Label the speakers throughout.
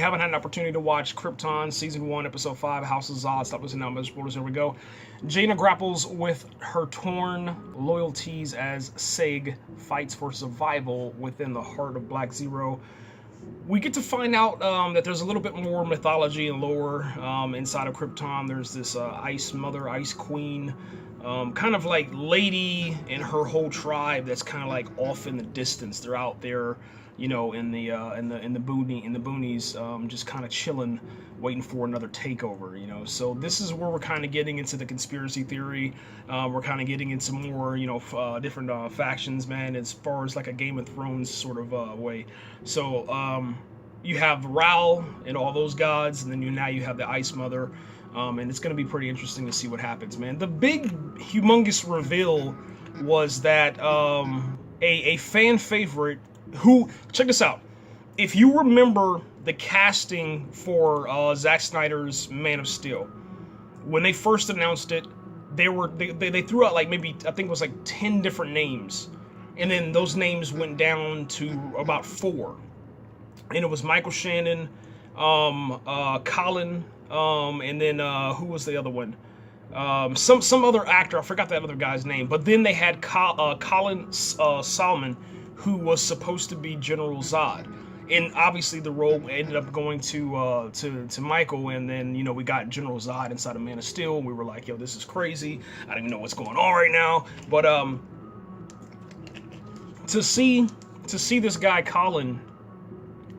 Speaker 1: haven't had an opportunity to watch Krypton Season 1, Episode 5, House of Zod, stop listening now, spoilers, here we go. Jayna grapples with her torn loyalties as Seg fights for survival within the heart of Black Zero. We get to find out that there's a little bit more mythology and lore inside of Krypton. There's this Ice Mother, Ice Queen, kind of like lady and her whole tribe that's kind of like off in the distance. They're out there, you know, in the boonies, just kind of chilling, waiting for another takeover, you know. So this is where we're kind of getting into the conspiracy theory. We're kind of getting into more, you know, different factions, man, as far as like a Game of Thrones sort of way. So you have Ral and all those gods, and then now you have the Ice Mother. And it's going to be pretty interesting to see what happens, man. The big, humongous reveal was that a fan favorite who, check this out, if you remember the casting for Zack Snyder's Man of Steel, when they first announced it, they threw out like maybe, I think it was like 10 different names, and then those names went down to about 4, and it was Michael Shannon, Colin, and then who was the other one? Some other actor, I forgot that other guy's name. But then they had Colin Salmon, who was supposed to be General Zod, and obviously the role ended up going to Michael. And then, you know, we got General Zod inside of Man of Steel, and we were like, yo, this is crazy. I don't even know what's going on right now. But to see this guy Colin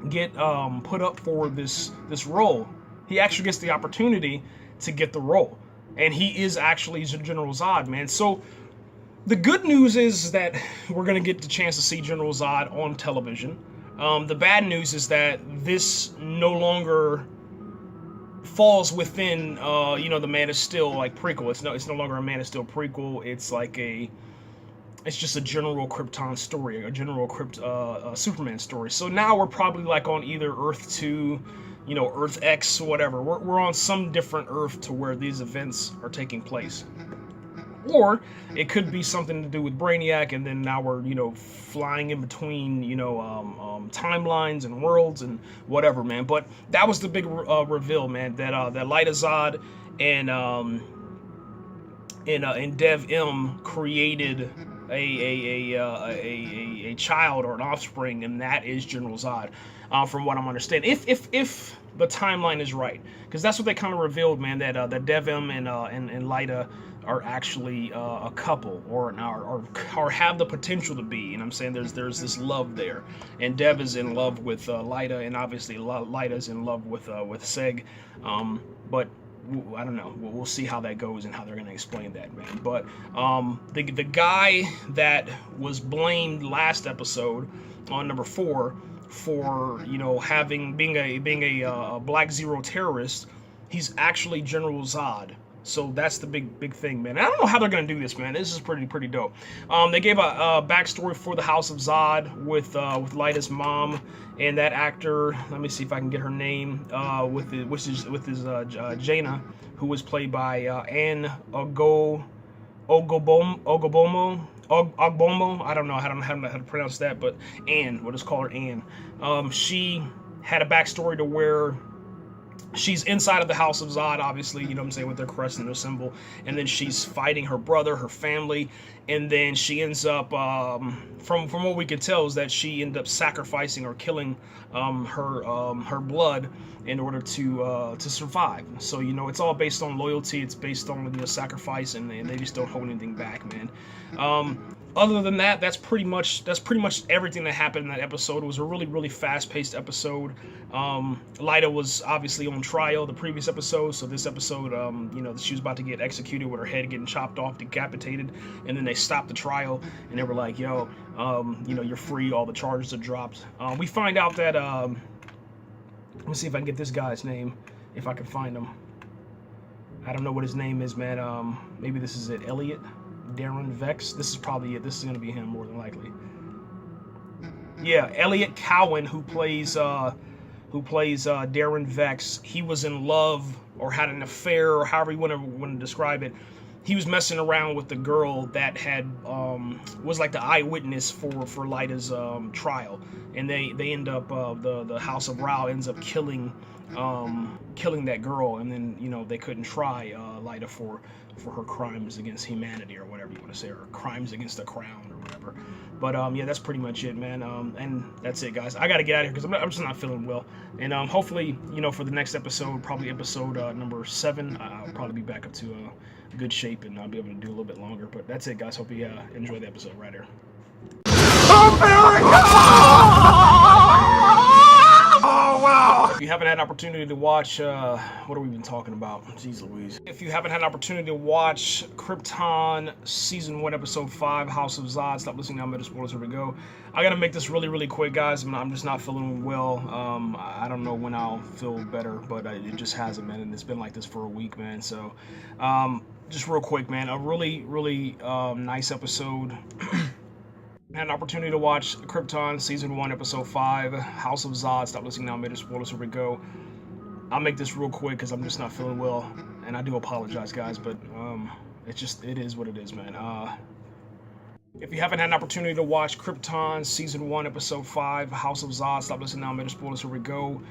Speaker 1: get put up for this role. He actually gets the opportunity to get the role, and he is actually General Zod, man. So the good news is that we're gonna get the chance to see General Zod on television. The bad news is that this no longer falls within you know, the Man of Steel like prequel. It's no longer a Man of Steel prequel. It's like it's just a general Krypton story, a general Superman story. So now we're probably like on either Earth 2, you know, Earth X, whatever. We're on some different Earth to where these events are taking place. Or it could be something to do with Brainiac, and then now we're, you know, flying in between, you know, timelines and worlds and whatever, man. But that was the big reveal, man, that Lyta Zod and Dev M created a child or an offspring, and that is General Zod, from what I'm understanding. If the timeline is right, because that's what they kind of revealed, man. That Dev M and Lyta are actually a couple, or have the potential to be. And I'm saying there's this love there, and Dev is in love with Lyta, and obviously Lyta's in love with Seg, but I don't know. We'll see how that goes and how they're going to explain that, man. But the guy that was blamed last episode on number 4 for, you know, being a Black Zero terrorist, he's actually General Zod. So that's the big thing, man. I don't know how they're gonna do this, man. This is pretty dope. They gave a backstory for the House of Zod with Lyta's mom and that actor. Let me see if I can get her name. With his Jayna, who was played by Anne Ogbomo. I don't know how to pronounce that, but Anne. We'll just call her Anne. She had a backstory to where she's inside of the House of Zod, obviously, you know what I'm saying, with their crest and their symbol, and then she's fighting her brother, her family, and then she ends up, from what we can tell, is that she ended up sacrificing or killing her blood in order to survive. So, you know, it's all based on loyalty, it's based on, you know, sacrifice, and they just don't hold anything back, man. Other than that, that's pretty much everything that happened in that episode. It was a really fast-paced episode. Lyta was obviously on trial the previous episode, so this episode, you know, she was about to get executed with her head getting chopped off, decapitated, and then they stopped the trial, and they were like, yo, you know, you're free, all the charges are dropped. We find out that, let me see if I can get this guy's name, if I can find him. I don't know what his name is, man. Maybe this is it, Elliot? Darren Vex. This is probably it. This is gonna be him more than likely. Yeah, Elliot Cowan, who plays Darren Vex. He was in love or had an affair, or however you want to describe it, he was messing around with the girl that had was like the eyewitness for Lyta's trial, and they end up the House of Ra ends up killing that girl, and then they couldn't try Lyta for her crimes against humanity, or whatever you want to say, or crimes against the crown, or whatever. But yeah, that's pretty much it, man. And that's it, guys. I gotta get out of here because I'm just not feeling well. And hopefully, for the next episode, probably episode number 7, I'll probably be back up to good shape, and I'll be able to do a little bit longer. But that's it, guys. Hope you enjoy the episode right here. Oh, wow! If you haven't had an opportunity to watch, what have we been talking about? Jeez Louise. If you haven't had an opportunity to watch Krypton Season 1, Episode 5, House of Zod, stop listening now, meta spoilers, here we go. I gotta make this really, really quick, guys. I'm just not feeling well. I don't know when I'll feel better, but it just hasn't, man, and it's been like this for a week, man. So, just real quick, man, a really, really nice episode. Had an opportunity to watch Krypton Season 1, Episode 5, House of Zod. Stop listening now, made it spoilers, here we go. I'll make this real quick because I'm just not feeling well, and I do apologize, guys, but it is what it is, man. If you haven't had an opportunity to watch Krypton Season 1, Episode 5, House of Zod, stop listening now, made it spoilers, here we go.